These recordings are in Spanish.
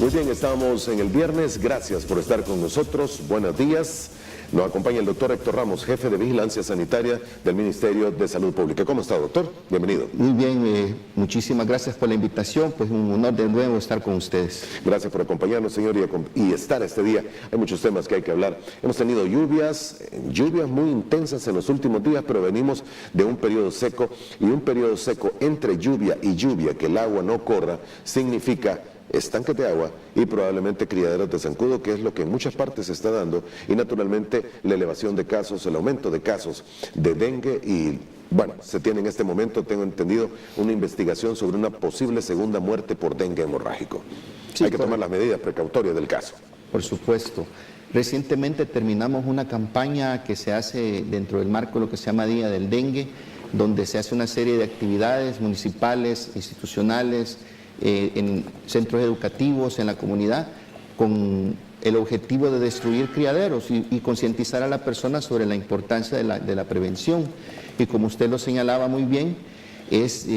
Muy bien, estamos en el viernes. Gracias por estar con nosotros. Buenos días. Nos acompaña el doctor Héctor Ramos, jefe de Vigilancia Sanitaria del Ministerio de Salud Pública. ¿Cómo está, doctor? Bienvenido. Muy bien, muchísimas gracias por la invitación. Pues un honor de nuevo estar con ustedes. Gracias por acompañarnos, señor, y estar este día. Hay muchos temas que hay que hablar. Hemos tenido lluvias muy intensas en los últimos días, pero venimos de un periodo seco, y un periodo seco entre lluvia y lluvia, que el agua no corra, significa estanques de agua y probablemente criaderos de zancudo, que es lo que en muchas partes se está dando, y naturalmente la elevación de casos, el aumento de casos de dengue. Y bueno, se tiene en este momento, tengo entendido, una investigación sobre una posible segunda muerte por dengue hemorrágico. Sí, hay que tomar las medidas precautorias del caso. Por supuesto. Recientemente terminamos una campaña que se hace dentro del marco de lo que se llama Día del Dengue, donde se hace una serie de actividades municipales, institucionales, en centros educativos, en la comunidad, con el objetivo de destruir criaderos y concientizar a la persona sobre la importancia de la prevención. Y como usted lo señalaba muy bien, es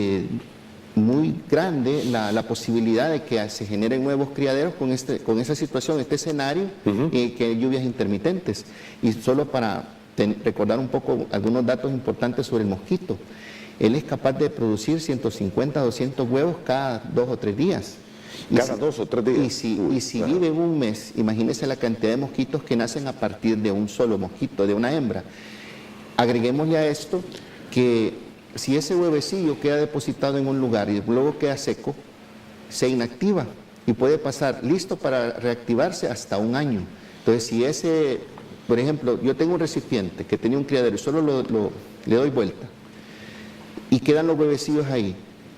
muy grande la posibilidad de que se generen nuevos criaderos con esa situación, este escenario, que hay lluvias intermitentes. Y solo para recordar un poco algunos datos importantes sobre el mosquito. Él es capaz de producir 150 a 200 huevos cada 2 o 3 días. ¿Cada 2 o 3 días? Y si vive un mes, imagínese la cantidad de mosquitos que nacen a partir de un solo mosquito, de una hembra. Agreguémosle a esto que si ese huevecillo queda depositado en un lugar y luego queda seco, se inactiva y puede pasar listo para reactivarse hasta un año. Entonces, si ese, por ejemplo, yo tengo un recipiente que tenía un criadero y solo le doy vuelta, y quedan los huevecillos ahí.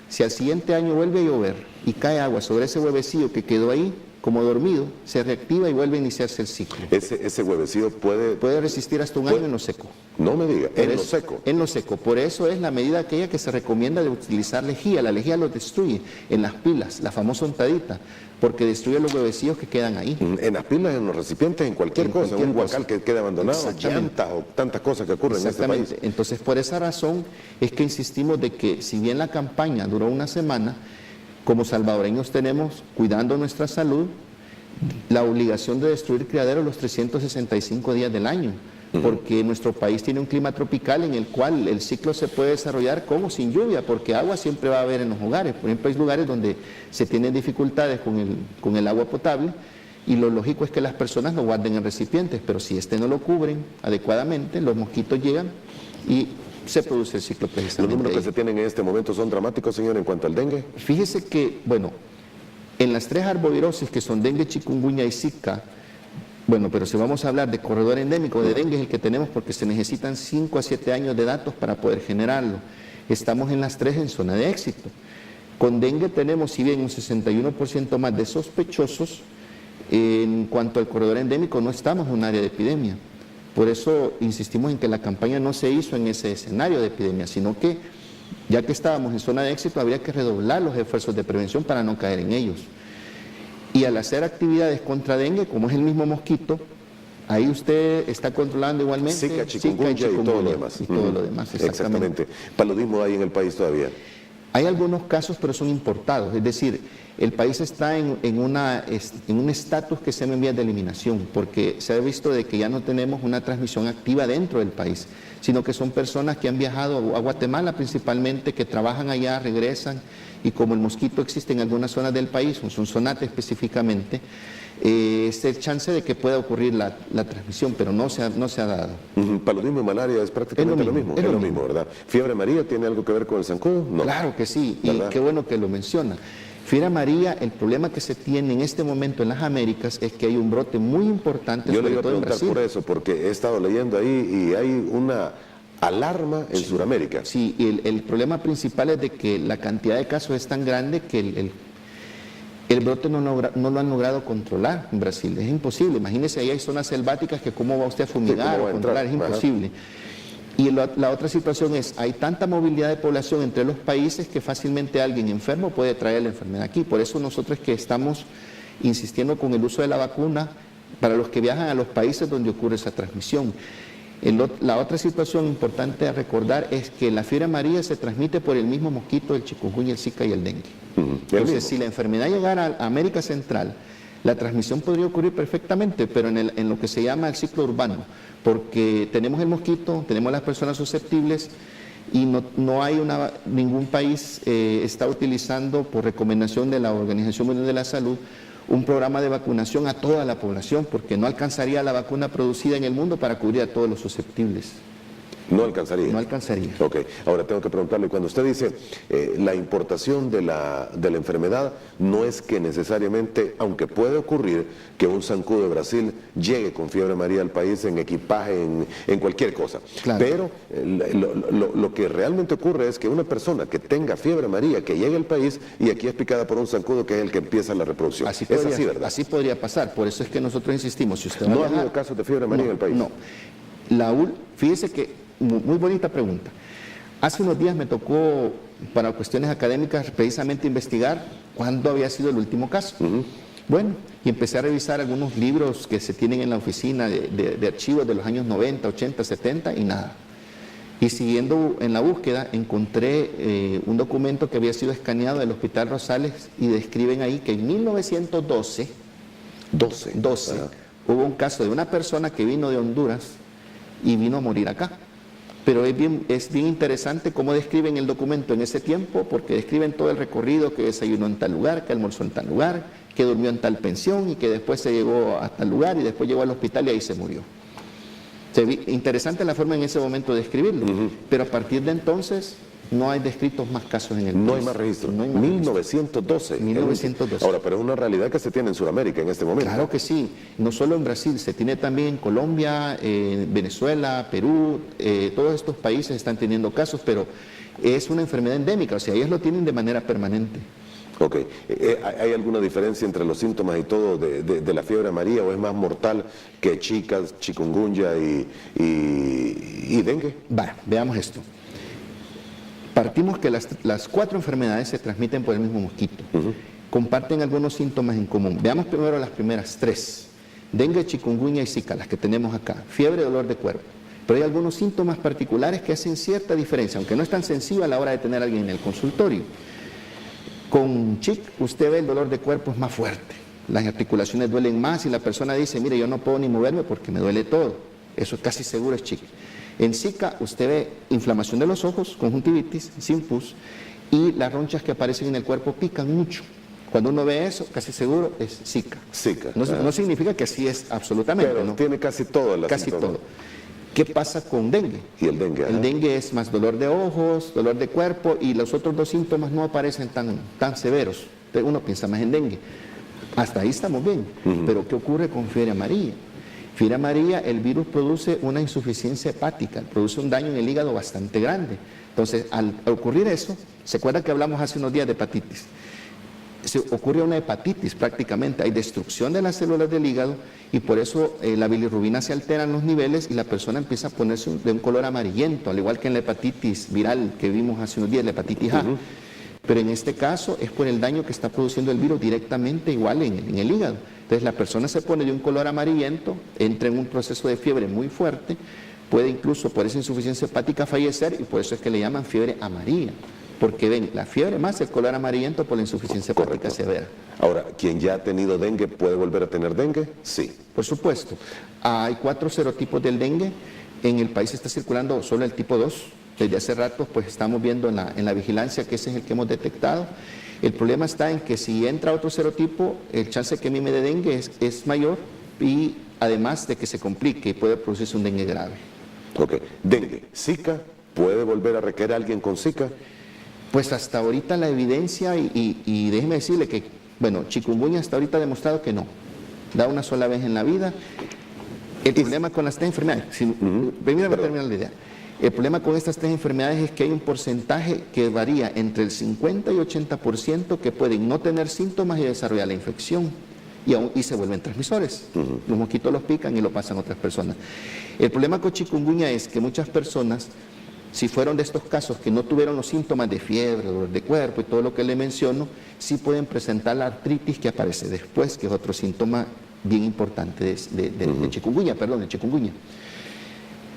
Si al siguiente año vuelve a llover y cae agua sobre ese huevecillo que quedó ahí, como dormido, se reactiva y vuelve a iniciarse el ciclo. Ese huevecillo puede resistir hasta un año en lo seco. No me diga, en lo seco. En lo seco. Por eso es la medida aquella que se recomienda de utilizar lejía. La lejía lo destruye en las pilas, la famosa untadita, porque destruye los huevecillos que quedan ahí. En las pilas, en los recipientes, en cualquier cosa, en un guacal que quede abandonado, tantas cosas que ocurren en este país. Entonces, por esa razón es que insistimos de que, si bien la campaña duró una semana, como salvadoreños tenemos, cuidando nuestra salud, la obligación de destruir criaderos los 365 días del año, porque nuestro país tiene un clima tropical en el cual el ciclo se puede desarrollar con o sin lluvia, porque agua siempre va a haber en los hogares. Por ejemplo, hay lugares donde se tienen dificultades con el agua potable, y lo lógico es que las personas lo guarden en recipientes, pero si no lo cubren adecuadamente, los mosquitos llegan y se produce el ciclo precisamente. ¿Los números que se tienen en este momento son dramáticos, señor, en cuanto al dengue? Fíjese que, bueno, en las 3 arbovirosis que son dengue, chikungunya y zika, bueno, pero si vamos a hablar de corredor endémico de dengue, es el que tenemos porque se necesitan 5 a 7 años de datos para poder generarlo. Estamos en las 3 en zona de éxito. Con dengue tenemos, si bien un 61% más de sospechosos, en cuanto al corredor endémico no estamos en un área de epidemia. Por eso insistimos en que la campaña no se hizo en ese escenario de epidemia, sino que, ya que estábamos en zona de éxito, habría que redoblar los esfuerzos de prevención para no caer en ellos. Y al hacer actividades contra dengue, como es el mismo mosquito, ahí usted está controlando igualmente Zika, chikungunya y todo lo demás. Y todo lo demás, exactamente. Paludismo hay en el país todavía. Hay algunos casos, pero son importados, es decir, el país está en un estatus que se llama en vías de eliminación, porque se ha visto de que ya no tenemos una transmisión activa dentro del país, sino que son personas que han viajado a Guatemala principalmente, que trabajan allá, regresan, y como el mosquito existe en algunas zonas del país, en Sonsonate específicamente, es el chance de que pueda ocurrir la transmisión, pero no se ha dado. Paludismo y malaria es prácticamente lo mismo. Es lo mismo, ¿verdad? ¿Fiebre amarilla tiene algo que ver con el zancudo? No. Claro que sí, ¿verdad? Y qué bueno que lo menciona. Fiebre amarilla, el problema que se tiene en este momento en las Américas es que hay un brote muy importante, yo le iba a preguntar por eso, porque he estado leyendo ahí y hay una alarma en Sudamérica. Sí, y el problema principal es de que la cantidad de casos es tan grande que el brote no lo han logrado controlar en Brasil. Es imposible. Imagínese, ahí hay zonas selváticas que cómo va usted a fumigar o controlar, es imposible. Y la otra situación es, hay tanta movilidad de población entre los países que fácilmente alguien enfermo puede traer la enfermedad aquí. Por eso nosotros es que estamos insistiendo con el uso de la vacuna para los que viajan a los países donde ocurre esa transmisión. La otra situación importante a recordar es que la fiebre amarilla se transmite por el mismo mosquito del chikungunya, el Zika y el dengue. Entonces, si la enfermedad llegara a América Central, la transmisión podría ocurrir perfectamente, pero en lo que se llama el ciclo urbano, porque tenemos el mosquito, tenemos las personas susceptibles y no hay ningún país está utilizando, por recomendación de la Organización Mundial de la Salud, un programa de vacunación a toda la población, porque no alcanzaría la vacuna producida en el mundo para cubrir a todos los susceptibles. No alcanzaría. No alcanzaría. Ok, ahora tengo que preguntarle, cuando usted dice la importación de la enfermedad, no es que necesariamente, aunque puede ocurrir que un zancudo de Brasil llegue con fiebre amarilla al país en equipaje, en cualquier cosa, claro. Pero lo que realmente ocurre es que una persona que tenga fiebre amarilla, que llegue al país y aquí es picada por un zancudo que es el que empieza la reproducción. Así es así, ¿verdad? Así podría pasar, por eso es que nosotros insistimos, si usted ¿No ha habido casos de fiebre amarilla en el país? No, fíjese que muy bonita pregunta. Hace unos días me tocó, para cuestiones académicas, precisamente investigar cuándo había sido el último caso. Bueno, y empecé a revisar algunos libros que se tienen en la oficina de archivos de los años 90, 80, 70 y nada. Y siguiendo en la búsqueda encontré un documento que había sido escaneado del Hospital Rosales y describen ahí que en 1912 hubo un caso de una persona que vino de Honduras y vino a morir acá. Pero es bien interesante cómo describen el documento en ese tiempo, porque describen todo el recorrido, que desayunó en tal lugar, que almorzó en tal lugar, que durmió en tal pensión y que después se llegó a tal lugar y después llegó al hospital y ahí se murió. Interesante la forma en ese momento de describirlo, pero a partir de entonces no hay descritos más casos en el país. No hay más registros. No hay más 1912. 1912. Ahora, pero es una realidad que se tiene en Sudamérica en este momento. Claro que sí, no solo en Brasil, se tiene también en Colombia, Venezuela, Perú, todos estos países están teniendo casos, pero es una enfermedad endémica, o sea, ellos lo tienen de manera permanente. Ok, ¿hay alguna diferencia entre los síntomas y todo de la fiebre amarilla o es más mortal que chicas, chikungunya y dengue? Veamos esto. Partimos que las 4 enfermedades se transmiten por el mismo mosquito. Comparten algunos síntomas en común. Veamos primero las primeras 3. Dengue, chikungunya y Zika, las que tenemos acá. Fiebre, dolor de cuerpo. Pero hay algunos síntomas particulares que hacen cierta diferencia, aunque no es tan sencillo a la hora de tener a alguien en el consultorio. Con CHIC usted ve el dolor de cuerpo es más fuerte. Las articulaciones duelen más y la persona dice, mire, yo no puedo ni moverme porque me duele todo. Eso casi seguro es CHIC. En Zika usted ve inflamación de los ojos, conjuntivitis, sin pus, y las ronchas que aparecen en el cuerpo pican mucho. Cuando uno ve eso, casi seguro es Zika. No significa que así es absolutamente. Pero ¿no? Tiene casi todo. Casi todo. ¿Qué pasa con dengue? Y el dengue. El dengue es más dolor de ojos, dolor de cuerpo, y los otros 2 síntomas no aparecen tan severos. Entonces uno piensa más en dengue. Hasta ahí estamos bien. Pero ¿qué ocurre con fiebre amarilla? Fiebre amarilla, el virus produce una insuficiencia hepática, produce un daño en el hígado bastante grande. Entonces, al ocurrir eso, ¿se acuerdan que hablamos hace unos días de hepatitis? Se ocurre una hepatitis prácticamente, hay destrucción de las células del hígado y por eso la bilirrubina se altera en los niveles y la persona empieza a ponerse de un color amarillento, al igual que en la hepatitis viral que vimos hace unos días, la hepatitis A. Pero en este caso es por el daño que está produciendo el virus directamente igual en el hígado. Entonces la persona se pone de un color amarillento, entra en un proceso de fiebre muy fuerte, puede incluso por esa insuficiencia hepática fallecer y por eso es que le llaman fiebre amarilla. Porque ven, la fiebre más el color amarillento por la insuficiencia hepática severa. Ahora, ¿quien ya ha tenido dengue puede volver a tener dengue? Sí. Por supuesto. Hay 4 serotipos del dengue. En el país está circulando solo el tipo 2. Desde hace rato pues estamos viendo en la vigilancia que ese es el que hemos detectado. El problema está en que si entra otro serotipo, el chance de que mime de dengue es mayor y además de que se complique y puede producirse un dengue grave. Ok. Dengue. ¿Zika? ¿Puede volver a requerir a alguien con Zika? Pues hasta ahorita la evidencia, y déjeme decirle que, bueno, chikungunya hasta ahorita ha demostrado que no. Da una sola vez en la vida. El problema con las 3 enfermedades, permítame terminar la idea. El problema con estas 3 enfermedades es que hay un porcentaje que varía entre el 50 y 80% que pueden no tener síntomas y desarrollar la infección y se vuelven transmisores. Los mosquitos los pican y lo pasan a otras personas. El problema con chikungunya es que muchas personas, si fueron de estos casos que no tuvieron los síntomas de fiebre, dolor de cuerpo y todo lo que le menciono, sí pueden presentar la artritis que aparece después, que es otro síntoma bien importante de chikungunya, de chikungunya.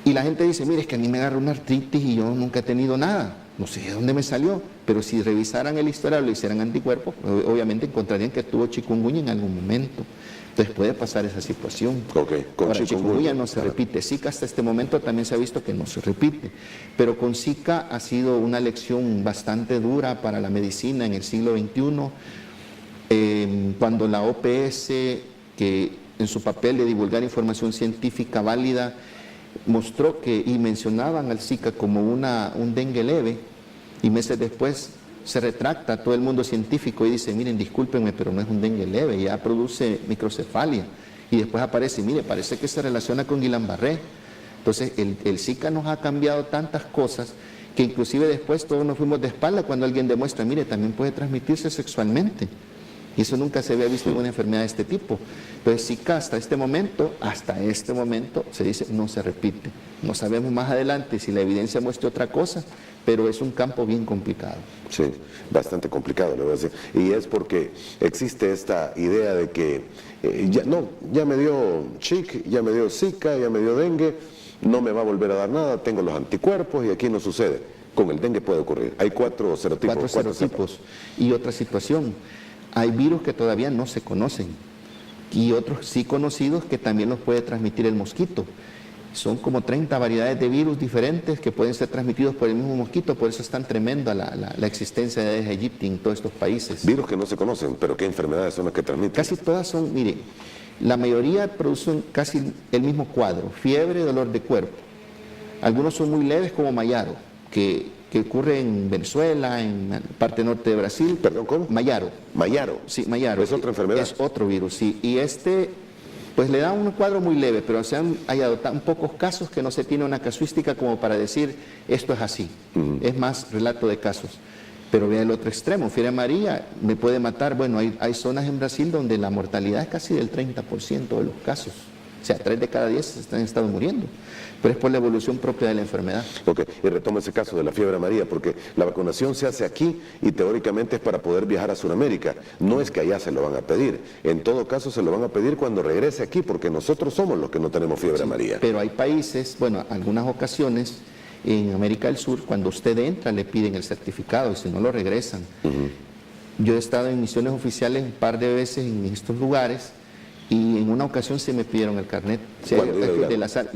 Y la gente dice, mire, es que a mí me agarró una artritis y yo nunca he tenido nada. No sé de dónde me salió, pero si revisaran el historial o le hicieran anticuerpos, obviamente encontrarían que tuvo chikungunya en algún momento. Entonces puede pasar esa situación. Okay, con ahora, chikungunya no se repite. Zika hasta este momento también se ha visto que no se repite. Pero con Zika ha sido una lección bastante dura para la medicina en el siglo XXI. Cuando la OPS, que en su papel de divulgar información científica válida, mostró que y mencionaban al Zika como un dengue leve, y meses después se retracta todo el mundo científico y dice, miren, discúlpenme, pero no es un dengue leve, ya produce microcefalia. Y después aparece, mire, parece que se relaciona con Guillain-Barré. Entonces el Zika nos ha cambiado tantas cosas que inclusive después todos nos fuimos de espalda cuando alguien demuestra, mire, también puede transmitirse sexualmente. Y eso nunca se había visto en una enfermedad de este tipo. Entonces Zika hasta este momento, se dice no se repite. No sabemos más adelante si la evidencia muestra otra cosa, pero es un campo bien complicado. Sí, bastante complicado, le voy a decir. Y es porque existe esta idea de que ya me dio chic, ya me dio Zika, ya me dio dengue, no me va a volver a dar nada, tengo los anticuerpos y aquí no sucede. Con el dengue puede ocurrir. Hay 4 serotipos. 4 serotipos. Y otra situación, hay virus que todavía no se conocen y otros sí conocidos que también los puede transmitir el mosquito. Son como 30 variedades de virus diferentes que pueden ser transmitidos por el mismo mosquito, por eso es tan tremenda la existencia de Aedes aegypti en todos estos países. Virus que no se conocen, pero ¿qué enfermedades son las que transmiten? Casi todas son, mire, la mayoría producen casi el mismo cuadro, fiebre, dolor de cuerpo. Algunos son muy leves como Mayaro, que ocurre en Venezuela, en la parte norte de Brasil. ¿Perdón, cómo? Mayaro. Mayaro. Sí, Mayaro. ¿Es otra enfermedad? Es otro virus, sí. Y pues le da un cuadro muy leve, pero se han hallado tan pocos casos que no se tiene una casuística como para decir esto es así. Es más relato de casos. Pero vea el otro extremo, fiebre amarilla me puede matar. Bueno, hay zonas en Brasil donde la mortalidad es casi del 30% de los casos. O sea, 3 de cada 10 han estado muriendo. Pero es por la evolución propia de la enfermedad. Ok, y retomo ese caso de la fiebre amarilla, porque la vacunación se hace aquí y teóricamente es para poder viajar a Sudamérica. No es que allá se lo van a pedir. En todo caso se lo van a pedir cuando regrese aquí, porque nosotros somos los que no tenemos fiebre amarilla. Pero hay países, bueno, algunas ocasiones en América del Sur, cuando usted entra le piden el certificado y si no lo regresan. Yo he estado en misiones oficiales un par de veces en estos lugares. Y en una ocasión se me pidieron el carnet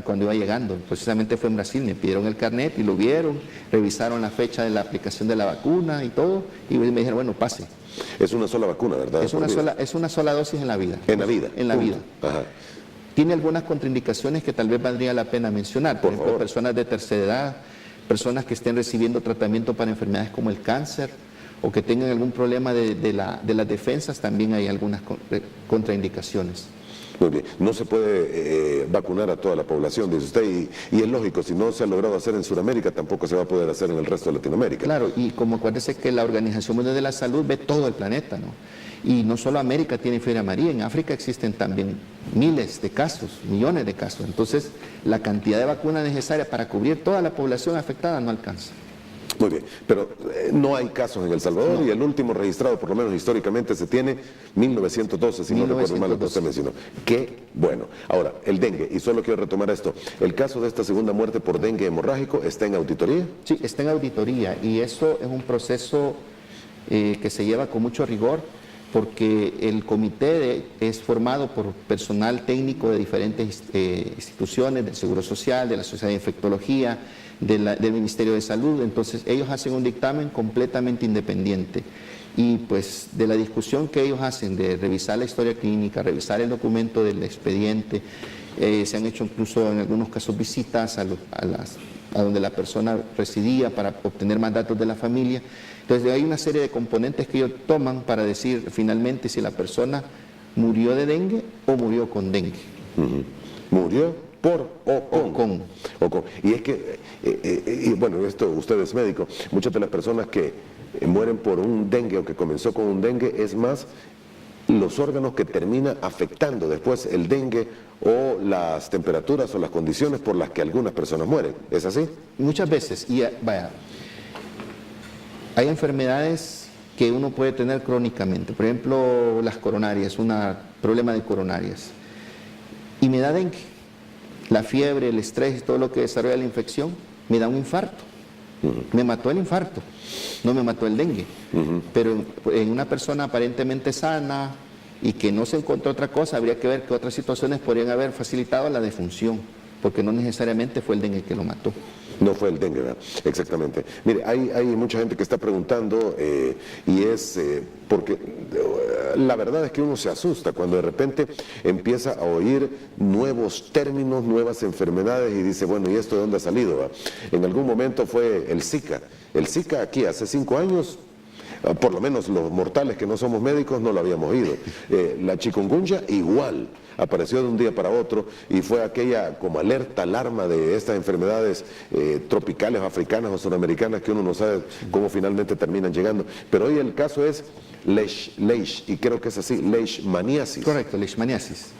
cuando iba llegando, precisamente fue en Brasil, me pidieron el carnet y lo vieron, revisaron la fecha de la aplicación de la vacuna y todo, y me dijeron, bueno, pase. Es una sola vacuna, ¿verdad? Es una sola dosis en la vida. En la vida. En la vida. Ajá. Tiene algunas contraindicaciones que tal vez valdría la pena mencionar, por ejemplo, personas de tercera edad, personas que estén recibiendo tratamiento para enfermedades como el cáncer, o que tengan algún problema de las defensas, también hay algunas contraindicaciones. Muy bien, no se puede vacunar a toda la población, dice usted, y es lógico, si no se ha logrado hacer en Sudamérica, tampoco se va a poder hacer en el resto de Latinoamérica. Claro, y como acuérdese que la Organización Mundial de la Salud ve todo el planeta, ¿no? Y no solo América tiene fiebre amarilla, en África existen también miles de casos, millones de casos. Entonces, la cantidad de vacunas necesaria para cubrir toda la población afectada no alcanza. Muy bien, pero no hay casos en El Salvador y el último registrado, por lo menos históricamente, se tiene 1912, si no recuerdo mal lo que usted mencionó. Qué bueno. Ahora, el dengue, y solo quiero retomar esto, el caso de esta segunda muerte por dengue hemorrágico está en auditoría. Sí, está en auditoría y eso es un proceso que se lleva con mucho rigor porque el comité es formado por personal técnico de diferentes instituciones, del Seguro Social, de la Sociedad de Infectología, del Ministerio de Salud. Entonces ellos hacen un dictamen completamente independiente y pues de la discusión que ellos hacen de revisar la historia clínica, revisar el documento del expediente, se han hecho incluso en algunos casos visitas a donde la persona residía para obtener más datos de la familia. Entonces hay una serie de componentes que ellos toman para decir finalmente si la persona murió de dengue o murió con dengue. Murió por o con. Y es que, bueno, esto usted es médico, muchas de las personas que mueren por un dengue o que comenzó con un dengue es más los órganos que termina afectando después el dengue o las temperaturas o las condiciones por las que algunas personas mueren. ¿Es así? Muchas veces, y vaya, hay enfermedades que uno puede tener crónicamente, por ejemplo las coronarias, un problema de coronarias, y me da dengue. la fiebre, el estrés, todo lo que desarrolla la infección, me da un infarto. Me mató el infarto, no me mató el dengue. Pero en una persona aparentemente sana y que no se encontró otra cosa, habría que ver que otras situaciones podrían haber facilitado la defunción, porque no necesariamente fue el dengue que lo mató. No fue el dengue, ¿verdad? Exactamente. Mire, hay mucha gente que está preguntando y es porque la verdad es que uno se asusta cuando de repente empieza a oír nuevos términos, nuevas enfermedades y dice, bueno, ¿y esto de dónde ha salido? ¿Va? En algún momento fue el Zika. El Zika aquí hace 5 años, por lo menos los mortales que no somos médicos no lo habíamos oído. La chikungunya igual. Apareció de un día para otro y fue aquella como alerta, alarma de estas enfermedades tropicales, africanas o sudamericanas que uno no sabe cómo finalmente terminan llegando. Pero hoy el caso es Leish, y creo que es así, leishmaniasis. Correcto, leishmaniasis.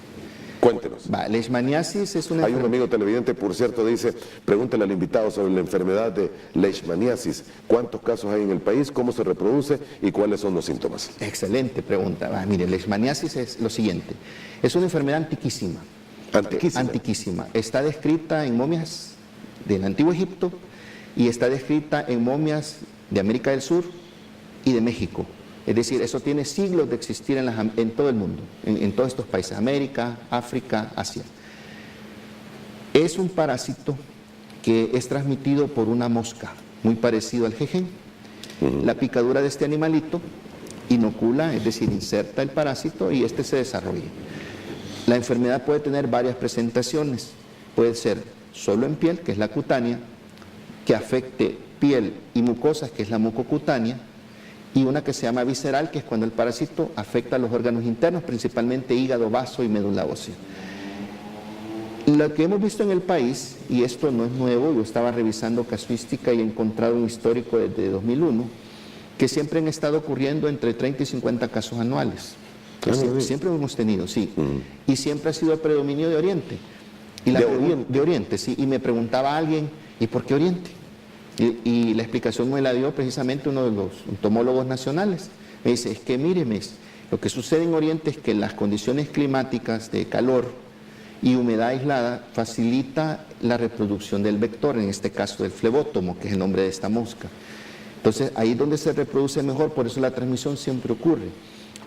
Cuéntenos. Leishmaniasis es una Hay un amigo televidente, por cierto, dice, pregúntale al invitado sobre la enfermedad de leishmaniasis. ¿Cuántos casos hay en el país? ¿Cómo se reproduce? ¿Y cuáles son los síntomas? Excelente pregunta. Mire, leishmaniasis es lo siguiente. Es una enfermedad antiquísima. Antiquísima. Antiquísima. Está descrita en momias del Antiguo Egipto y está descrita en momias de América del Sur y de México. Es decir, eso tiene siglos de existir en todo el mundo, en todos estos países, América, África, Asia. Es un parásito que es transmitido por una mosca, muy parecido al jejen. La picadura de este animalito inocula, es decir, inserta el parásito y este se desarrolla. La enfermedad puede tener varias presentaciones. Puede ser solo en piel, que es la cutánea, que afecte piel y mucosas, que es la mucocutánea, y una que se llama visceral, que es cuando el parásito afecta a los órganos internos, principalmente hígado, vaso y médula ósea. Lo que hemos visto en el país, y esto no es nuevo, yo estaba revisando casuística y he encontrado un histórico desde 2001, que siempre han estado ocurriendo entre 30 y 50 casos anuales. Siempre hemos tenido, sí. Y siempre ha sido el predominio de Oriente. Y de Oriente, sí. Y me preguntaba alguien, ¿y por qué Oriente? Y la explicación me la dio precisamente uno de los entomólogos nacionales. Me dice, es que míreme, lo que sucede en Oriente es que las condiciones climáticas de calor y humedad aislada facilita la reproducción del vector, en este caso del flebótomo, que es el nombre de esta mosca. Entonces, ahí es donde se reproduce mejor, por eso la transmisión siempre ocurre.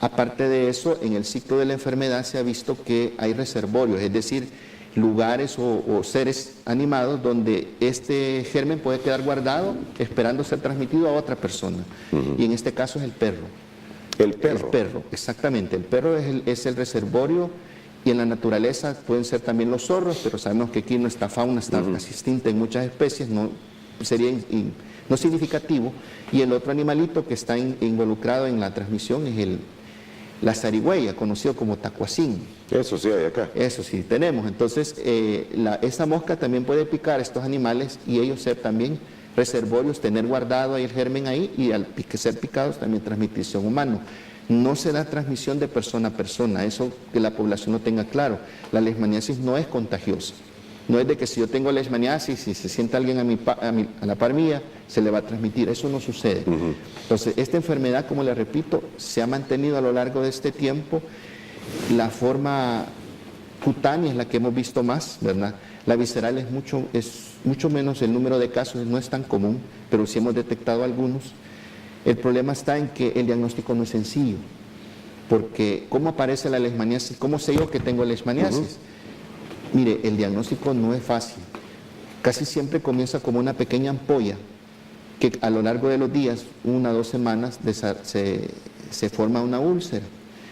Aparte de eso, en el ciclo de la enfermedad se ha visto que hay reservorios, es decir, lugares o seres animados donde este germen puede quedar guardado esperando ser transmitido a otra persona. Y en este caso es el perro. El perro. El perro, exactamente. El perro es el reservorio y en la naturaleza pueden ser también los zorros, pero sabemos que aquí nuestra fauna está casi extinta en muchas especies, no sería no significativo. Y el otro animalito que está involucrado en la transmisión es la zarigüeya, conocido como tacuacín. Eso sí hay acá. Eso sí tenemos. Entonces, esa mosca también puede picar a estos animales y ellos ser también reservorios, tener guardado ahí el germen ahí y al ser picados también transmisión humana. No se da transmisión de persona a persona, eso que la población no tenga claro. La leishmaniasis no es contagiosa. No es de que si yo tengo leishmaniasis y se sienta alguien a la par mía, se le va a transmitir. Eso no sucede. Entonces, esta enfermedad, como le repito, se ha mantenido a lo largo de este tiempo. La forma cutánea es la que hemos visto más, ¿verdad? La visceral es mucho menos, el número de casos no es tan común, pero sí hemos detectado algunos. El problema está en que el diagnóstico no es sencillo, porque ¿cómo aparece la leishmaniasis? ¿Cómo sé yo que tengo leishmaniasis? Mire, el diagnóstico no es fácil. Casi siempre comienza como una pequeña ampolla que a lo largo de los días, 1 o 2 semanas, se forma una úlcera.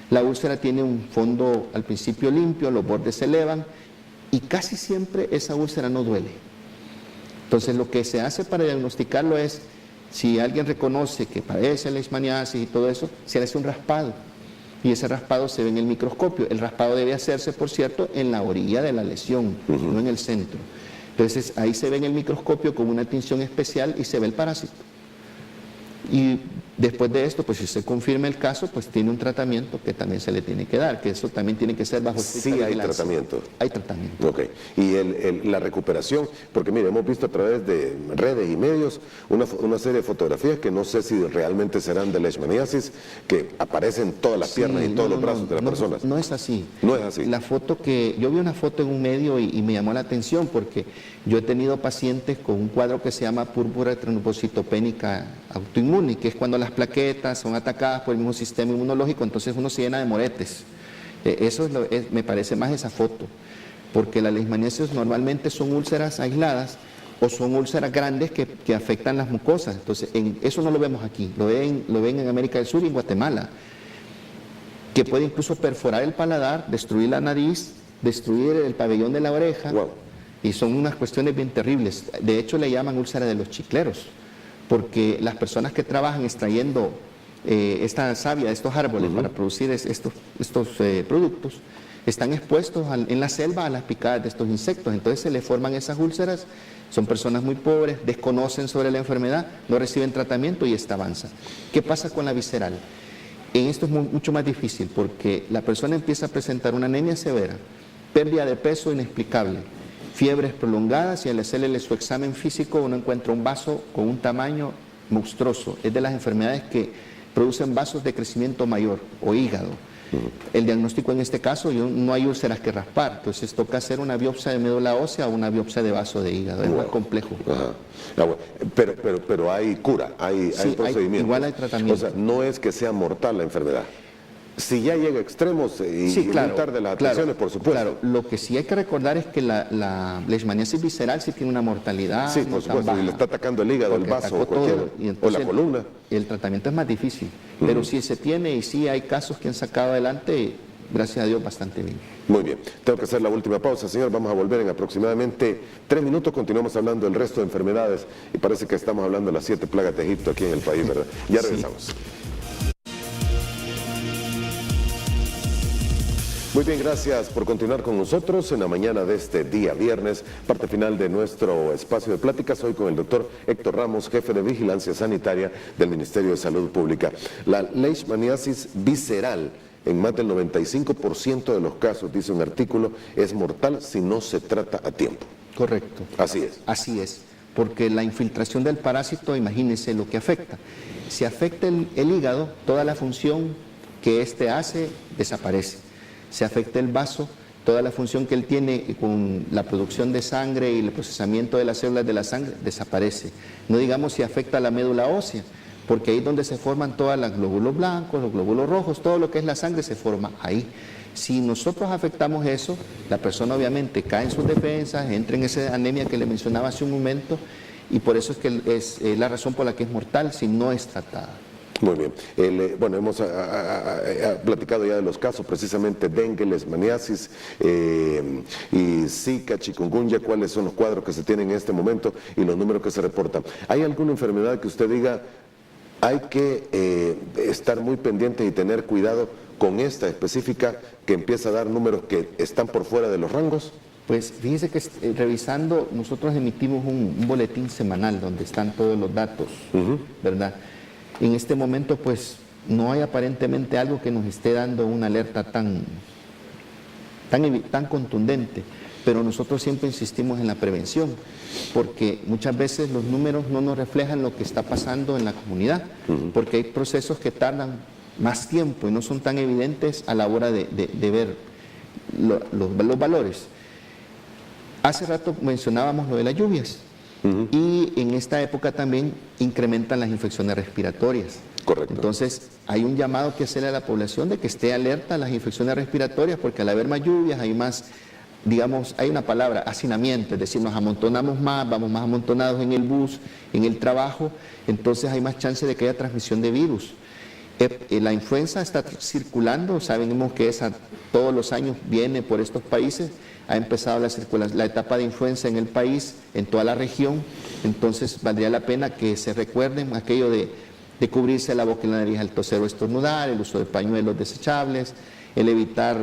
La úlcera tiene un fondo al principio limpio, los bordes se elevan y casi siempre esa úlcera no duele. Entonces lo que se hace para diagnosticarlo es, si alguien reconoce que padece leishmaniasis y todo eso, se le hace un raspado. Y ese raspado se ve en el microscopio. El raspado debe hacerse, por cierto, en la orilla de la lesión, no en el centro. Entonces ahí se ve en el microscopio con una tinción especial y se ve el parásito. Y después de esto, pues si se confirma el caso, pues tiene un tratamiento que también se le tiene que dar, que eso también tiene que ser bajo estricta vigilancia. Sí hay tratamiento. Hay tratamiento. Ok. Y la recuperación, porque mire, hemos visto a través de redes y medios una serie de fotografías que no sé si realmente serán de leishmaniasis, que aparecen todas las piernas y todos los brazos de las personas. No es así. No es así. La foto que, yo vi una foto en un medio y me llamó la atención porque yo he tenido pacientes con un cuadro que se llama púrpura trombocitopénica autoinmune, que es cuando las plaquetas son atacadas por el mismo sistema inmunológico, entonces uno se llena de moretes. Eso me parece más esa foto, porque la leishmaniasis normalmente son úlceras aisladas o son úlceras grandes que afectan las mucosas. Entonces, eso no lo vemos aquí, lo ven en América del Sur y en Guatemala, que puede incluso perforar el paladar, destruir la nariz, destruir el pabellón de la oreja. Wow. Y son unas cuestiones bien terribles. De hecho, le llaman úlcera de los chicleros, porque las personas que trabajan extrayendo esta savia de estos árboles para producir estos productos, están expuestos en la selva a las picadas de estos insectos. Entonces se les forman esas úlceras, son personas muy pobres, desconocen sobre la enfermedad, no reciben tratamiento y esta avanza. ¿Qué pasa con la visceral? En esto es mucho más difícil porque la persona empieza a presentar una anemia severa, pérdida de peso inexplicable, fiebres prolongadas y al hacerle su examen físico uno encuentra un vaso con un tamaño monstruoso. Es de las enfermedades que producen vasos de crecimiento mayor o hígado. El diagnóstico en este caso, no hay úlceras que raspar, entonces toca hacer una biopsia de médula ósea o una biopsia de vaso de hígado, es más complejo. Pero hay cura, hay procedimiento. Igual hay tratamiento. O sea, no es que sea mortal la enfermedad. Si ya llega a extremos y muy tarde las atenciones, por supuesto. Claro, lo que sí hay que recordar es que la leishmaniasis visceral sí tiene una mortalidad. Sí, por supuesto, y le está atacando el hígado, el vaso o la columna. El tratamiento es más difícil, pero sí se tiene y sí hay casos que han sacado adelante, gracias a Dios, bastante bien. Muy bien, tengo que hacer la última pausa, señor, vamos a volver en aproximadamente 3 minutos, continuamos hablando del resto de enfermedades y parece que estamos hablando de las 7 plagas de Egipto aquí en el país, ¿verdad? Ya regresamos. Muy bien, gracias por continuar con nosotros en la mañana de este día viernes, parte final de nuestro espacio de pláticas, hoy con el doctor Héctor Ramos, jefe de Vigilancia Sanitaria del Ministerio de Salud Pública. La leishmaniasis visceral, en más del 95% de los casos, dice un artículo, es mortal si no se trata a tiempo. Correcto. Así es. Así es, porque la infiltración del parásito, imagínense lo que afecta. Si afecta el hígado, toda la función que éste hace desaparece. Se afecta el vaso, toda la función que él tiene con la producción de sangre y el procesamiento de las células de la sangre desaparece. No digamos si afecta a la médula ósea, porque ahí es donde se forman todos los glóbulos blancos, los glóbulos rojos, todo lo que es la sangre se forma ahí. Si nosotros afectamos eso, la persona obviamente cae en sus defensas, entra en esa anemia que le mencionaba hace un momento, y por eso es que es la razón por la que es mortal si no es tratada. Muy bien. Bueno, hemos platicado ya de los casos, precisamente dengue, leishmaniasis y Zika, chikungunya, cuáles son los cuadros que se tienen en este momento y los números que se reportan. ¿Hay alguna enfermedad que usted diga hay que estar muy pendiente y tener cuidado con esta específica que empieza a dar números que están por fuera de los rangos? Pues fíjese que revisando, nosotros emitimos un boletín semanal donde están todos los datos, ¿verdad? En este momento, pues, no hay aparentemente algo que nos esté dando una alerta tan contundente, pero nosotros siempre insistimos en la prevención, porque muchas veces los números no nos reflejan lo que está pasando en la comunidad, porque hay procesos que tardan más tiempo y no son tan evidentes a la hora de ver los valores. Hace rato mencionábamos lo de las lluvias. Y en esta época también incrementan las infecciones respiratorias. Correcto. Entonces, hay un llamado que hacerle a la población de que esté alerta a las infecciones respiratorias, porque al haber más lluvias hay más, digamos, hay una palabra, hacinamiento, es decir, nos amontonamos más, vamos más amontonados en el bus, en el trabajo, entonces hay más chance de que haya transmisión de virus. La influenza está circulando, sabemos que esa todos los años viene por estos países, ha empezado la etapa de influenza en el país, en toda la región, entonces valdría la pena que se recuerden aquello de cubrirse la boca y la nariz al toser o estornudar, el uso de pañuelos desechables, el evitar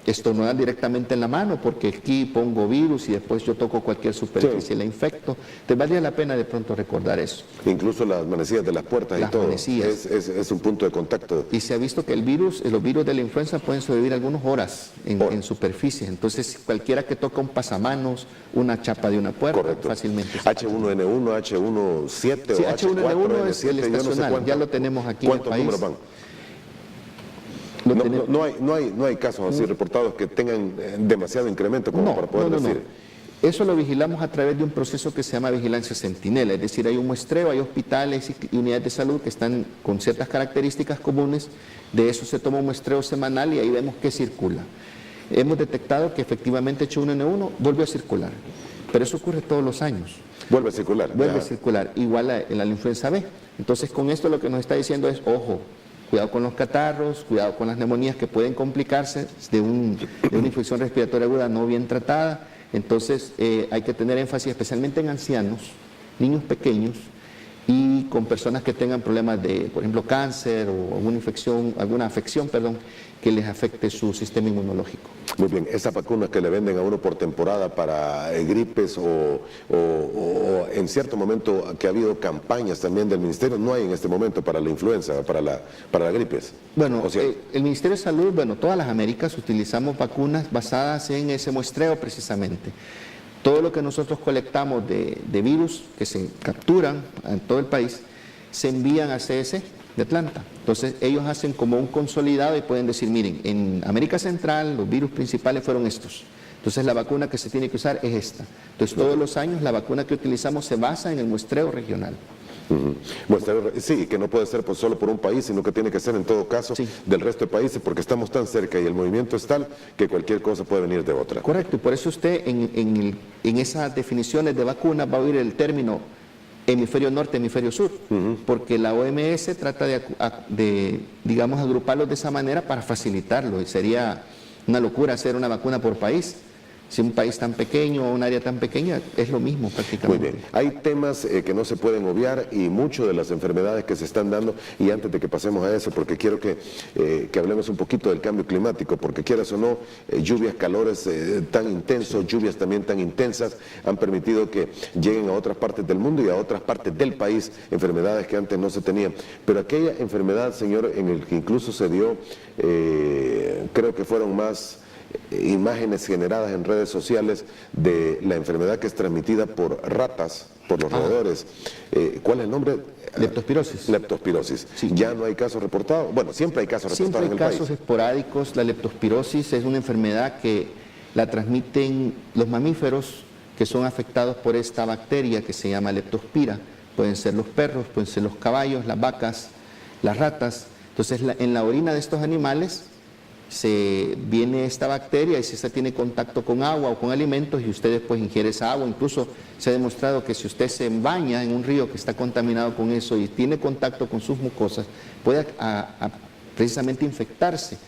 estornudar directamente en la mano, porque aquí pongo virus y después yo toco cualquier superficie y la infecto. Te valdría la pena de pronto recordar eso. Incluso las manecillas de las puertas y todo. Manecillas. Es un punto de contacto. Y se ha visto que los virus de la influenza pueden sobrevivir algunas horas en superficie. Entonces, cualquiera que toca un pasamanos, una chapa de una puerta, correcto, fácilmente. H1N1, H1.7 sí, o H1N1 es el H4N7, estacional, ya lo tenemos aquí en el país. ¿Cuántos números van? No hay casos así reportados que tengan demasiado incremento como para poder decir. Eso lo vigilamos a través de un proceso que se llama vigilancia centinela, es decir, hay un muestreo, hay hospitales y unidades de salud que están con ciertas características comunes, de eso se toma un muestreo semanal y ahí vemos qué circula. Hemos detectado que efectivamente H1N1 vuelve a circular, pero eso ocurre todos los años. Vuelve a circular. Vuelve a circular, igual en la influenza B. Entonces, con esto lo que nos está diciendo es, ojo, cuidado con los catarros, cuidado con las neumonías que pueden complicarse de una infección respiratoria aguda no bien tratada. Entonces, hay que tener énfasis especialmente en ancianos, niños pequeños y con personas que tengan problemas de, por ejemplo, cáncer o alguna afección, que les afecte su sistema inmunológico. Muy bien, esas vacunas que le venden a uno por temporada para gripes o en cierto momento que ha habido campañas también del Ministerio, no hay en este momento para la influenza, para las gripes. Bueno, el Ministerio de Salud, todas las Américas utilizamos vacunas basadas en ese muestreo precisamente. Todo lo que nosotros colectamos de virus que se capturan en todo el país, se envían a CDC de Atlanta. Entonces ellos hacen como un consolidado y pueden decir, miren, en América Central los virus principales fueron estos. Entonces la vacuna que se tiene que usar es esta. Entonces todos los años la vacuna que utilizamos se basa en el muestreo regional. Sí, que no puede ser solo por un país, sino que tiene que ser en todo caso del resto de países, porque estamos tan cerca y el movimiento es tal que cualquier cosa puede venir de otra. Correcto, y por eso usted en esas definiciones de vacuna va a oír el término hemisferio norte, hemisferio sur, porque la OMS trata de, digamos, agruparlos de esa manera para facilitarlo, y sería una locura hacer una vacuna por país. Si un país tan pequeño o un área tan pequeña, es lo mismo prácticamente. Muy bien, hay temas que no se pueden obviar y muchas de las enfermedades que se están dando, y antes de que pasemos a eso, porque quiero que hablemos un poquito del cambio climático, porque quieras o no, lluvias, calores tan intensos, lluvias también tan intensas, han permitido que lleguen a otras partes del mundo y a otras partes del país enfermedades que antes no se tenían. Pero aquella enfermedad, señor, en el que incluso se dio, creo que fueron más imágenes generadas en redes sociales de la enfermedad que es transmitida por ratas, por los roedores. ¿Cuál es el nombre? Leptospirosis. Leptospirosis. Sí. ¿Ya no hay casos reportados? Bueno, siempre hay casos reportados en el país. Siempre hay casos esporádicos. La leptospirosis es una enfermedad que la transmiten los mamíferos que son afectados por esta bacteria que se llama leptospira. Pueden ser los perros, pueden ser los caballos, las vacas, las ratas. Entonces, en la orina de estos animales viene esta bacteria, y si esta tiene contacto con agua o con alimentos y usted después ingiere esa agua, incluso se ha demostrado que si usted se baña en un río que está contaminado con eso y tiene contacto con sus mucosas, puede precisamente infectarse.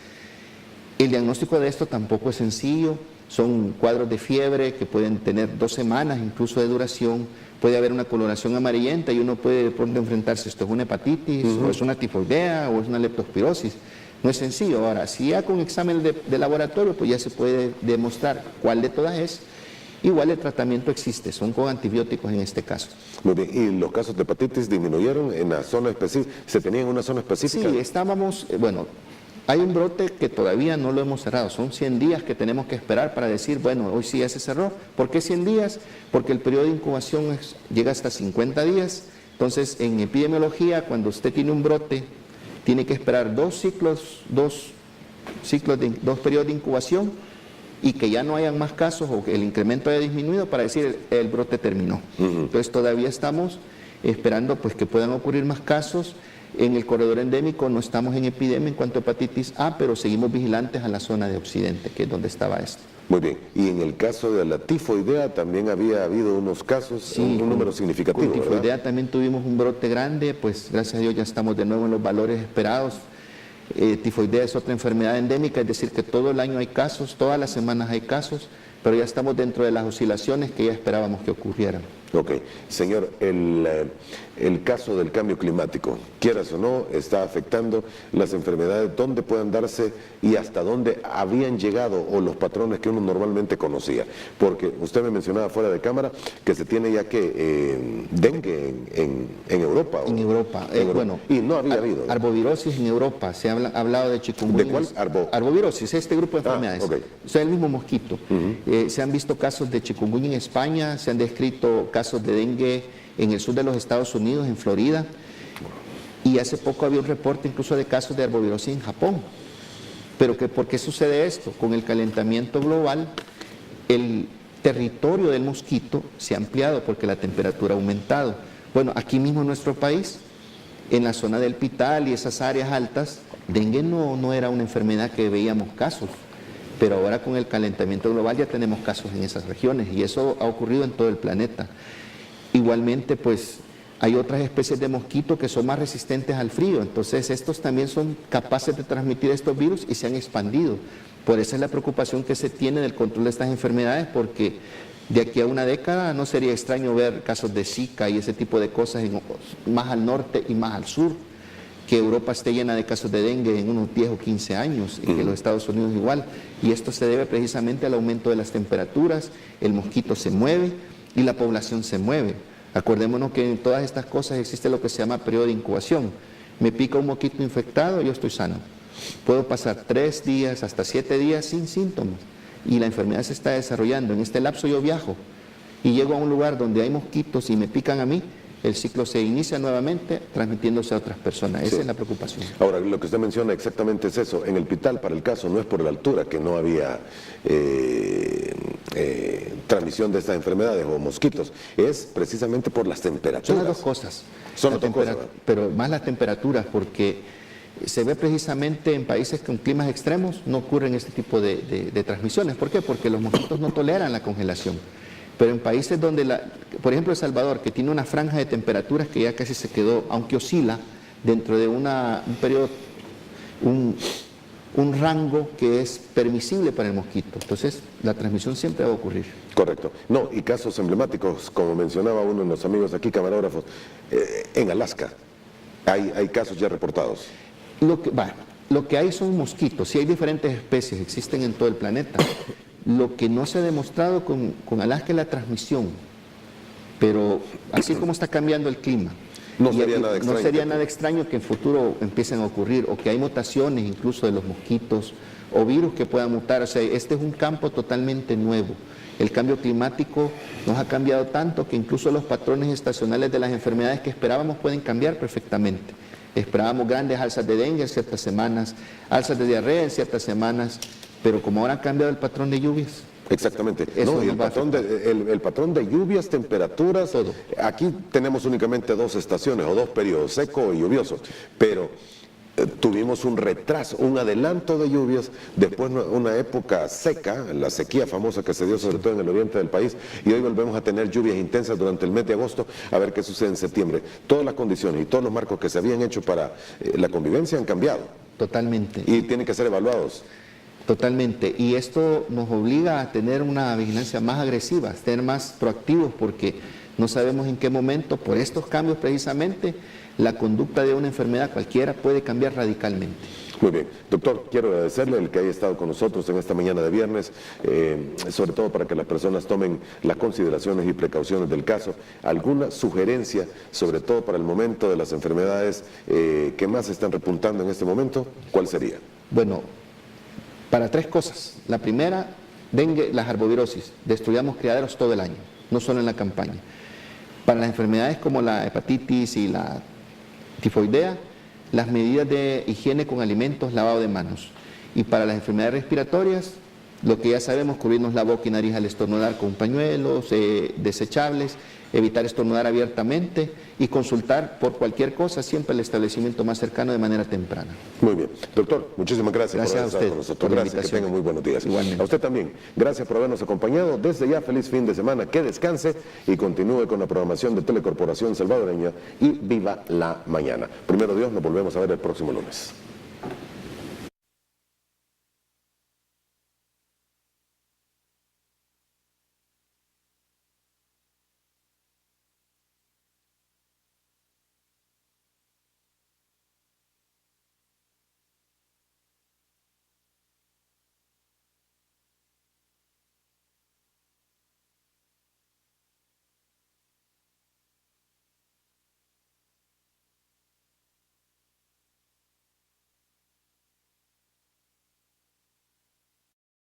El diagnóstico de esto tampoco es sencillo, son cuadros de fiebre que pueden tener 2 semanas incluso de duración, puede haber una coloración amarillenta y uno puede de pronto enfrentarse, esto es una hepatitis, o es una tifoidea, o es una leptospirosis. No es sencillo. Ahora, si ya con examen de laboratorio, pues ya se puede demostrar cuál de todas es. Igual el tratamiento existe, son con antibióticos en este caso. Muy bien, ¿y los casos de hepatitis disminuyeron en la zona específica? ¿Se tenían en una zona específica? Sí, estábamos, hay un brote que todavía no lo hemos cerrado, son 100 días que tenemos que esperar para decir, bueno, hoy sí ya se cerró. ¿Por qué 100 días? Porque el periodo de incubación llega hasta 50 días, entonces en epidemiología, cuando usted tiene un brote, tiene que esperar 2 periodos de incubación y que ya no hayan más casos o que el incremento haya disminuido para decir el brote terminó. Entonces todavía estamos esperando pues que puedan ocurrir más casos. En el corredor endémico no estamos en epidemia en cuanto a hepatitis A, pero seguimos vigilantes a la zona de Occidente, que es donde estaba esto. Muy bien, y en el caso de la tifoidea también había habido unos casos, sí, un número significativo, con tifoidea también tuvimos un brote grande, pues gracias a Dios ya estamos de nuevo en los valores esperados. Tifoidea es otra enfermedad endémica, es decir que todo el año hay casos, todas las semanas hay casos, pero ya estamos dentro de las oscilaciones que ya esperábamos que ocurrieran. Ok, señor, el caso del cambio climático, quieras o no, está afectando las enfermedades, dónde pueden darse y hasta dónde habían llegado o los patrones que uno normalmente conocía. Porque usted me mencionaba fuera de cámara que se tiene ya que dengue en Europa. En Europa, bueno, y no había habido, ¿no? Arbovirosis en Europa, se ha hablado de chikungunya. ¿De cuál? Arbovirosis, este grupo de enfermedades. Okay. O sea, el mismo mosquito. Se han visto casos de chikungunya en España, se han descrito casos de dengue en el sur de los Estados Unidos, en Florida, y hace poco había un reporte incluso de casos de arbovirosis en Japón. Pero ¿por qué sucede esto? Con el calentamiento global, el territorio del mosquito se ha ampliado porque la temperatura ha aumentado. Bueno, aquí mismo en nuestro país, en la zona del Pital y esas áreas altas, dengue no era una enfermedad que veíamos casos, pero ahora con el calentamiento global ya tenemos casos en esas regiones y eso ha ocurrido en todo el planeta. Igualmente, pues, hay otras especies de mosquito que son más resistentes al frío, entonces estos también son capaces de transmitir estos virus y se han expandido. Por eso es la preocupación que se tiene del control de estas enfermedades, porque de aquí a una década no sería extraño ver casos de Zika y ese tipo de cosas más al norte y más al sur, que Europa esté llena de casos de dengue en unos 10 o 15 años, y que los Estados Unidos igual. Y esto se debe precisamente al aumento de las temperaturas, el mosquito se mueve y la población se mueve. Acordémonos que en todas estas cosas existe lo que se llama periodo de incubación. Me pica un mosquito infectado, yo estoy sano. Puedo pasar 3 días hasta 7 días sin síntomas y la enfermedad se está desarrollando. En este lapso yo viajo y llego a un lugar donde hay mosquitos y me pican a mí, el ciclo se inicia nuevamente transmitiéndose a otras personas. Esa es la preocupación. Ahora, lo que usted menciona exactamente es eso. En el Pital, para el caso, no es por la altura que no había transmisión de estas enfermedades o mosquitos, es precisamente por las temperaturas. Son las dos cosas. Son las dos cosas. Pero más las temperaturas, porque se ve precisamente en países con climas extremos no ocurren este tipo de transmisiones. ¿Por qué? Porque los mosquitos no toleran la congelación. Pero en países donde, por ejemplo, El Salvador, que tiene una franja de temperaturas que ya casi se quedó, aunque oscila, dentro de un periodo, un rango que es permisible para el mosquito. Entonces, la transmisión siempre va a ocurrir. Correcto. No, y casos emblemáticos, como mencionaba uno de los amigos aquí, camarógrafos, en Alaska, hay casos ya reportados. Lo que hay son mosquitos, sí hay diferentes especies, existen en todo el planeta. Lo que no se ha demostrado con Alaska es la transmisión, pero así como está cambiando el clima, no sería nada extraño que en futuro empiecen a ocurrir, o que hay mutaciones incluso de los mosquitos o virus que puedan mutar. O sea, este es un campo totalmente nuevo. El cambio climático nos ha cambiado tanto que incluso los patrones estacionales de las enfermedades que esperábamos pueden cambiar perfectamente. Esperábamos grandes alzas de dengue en ciertas semanas, alzas de diarrea en ciertas semanas, pero como ahora ha cambiado el patrón de lluvias. Exactamente. No, y el patrón de lluvias, temperaturas, todo. Aquí tenemos únicamente 2 estaciones o 2 periodos, seco y lluvioso, pero tuvimos un retraso, un adelanto de lluvias, después una época seca, la sequía famosa que se dio sobre todo en el oriente del país, y hoy volvemos a tener lluvias intensas durante el mes de agosto, a ver qué sucede en septiembre. Todas las condiciones y todos los marcos que se habían hecho para la convivencia han cambiado. Totalmente. Y tienen que ser evaluados. Totalmente, y esto nos obliga a tener una vigilancia más agresiva, a ser más proactivos, porque no sabemos en qué momento, por estos cambios precisamente, la conducta de una enfermedad cualquiera puede cambiar radicalmente. Muy bien. Doctor, quiero agradecerle el que haya estado con nosotros en esta mañana de viernes, sobre todo para que las personas tomen las consideraciones y precauciones del caso. ¿Alguna sugerencia, sobre todo para el momento de las enfermedades que más están repuntando en este momento? ¿Cuál sería? Bueno, para 3 cosas. La primera, dengue, las arbovirosis. Destruyamos criaderos todo el año, no solo en la campaña. Para las enfermedades como la hepatitis y la tifoidea, las medidas de higiene con alimentos, lavado de manos. Y para las enfermedades respiratorias, lo que ya sabemos, cubrirnos la boca y nariz al estornudar con pañuelos desechables, evitar estornudar abiertamente y consultar por cualquier cosa siempre el establecimiento más cercano de manera temprana. Muy bien. Doctor, muchísimas gracias por haber estado con nosotros. Gracias, que tengan muy buenos días. Igualmente. A usted también. Gracias por habernos acompañado. Desde ya, feliz fin de semana. Que descanse y continúe con la programación de Telecorporación Salvadoreña y viva la mañana. Primero Dios, nos volvemos a ver el próximo lunes.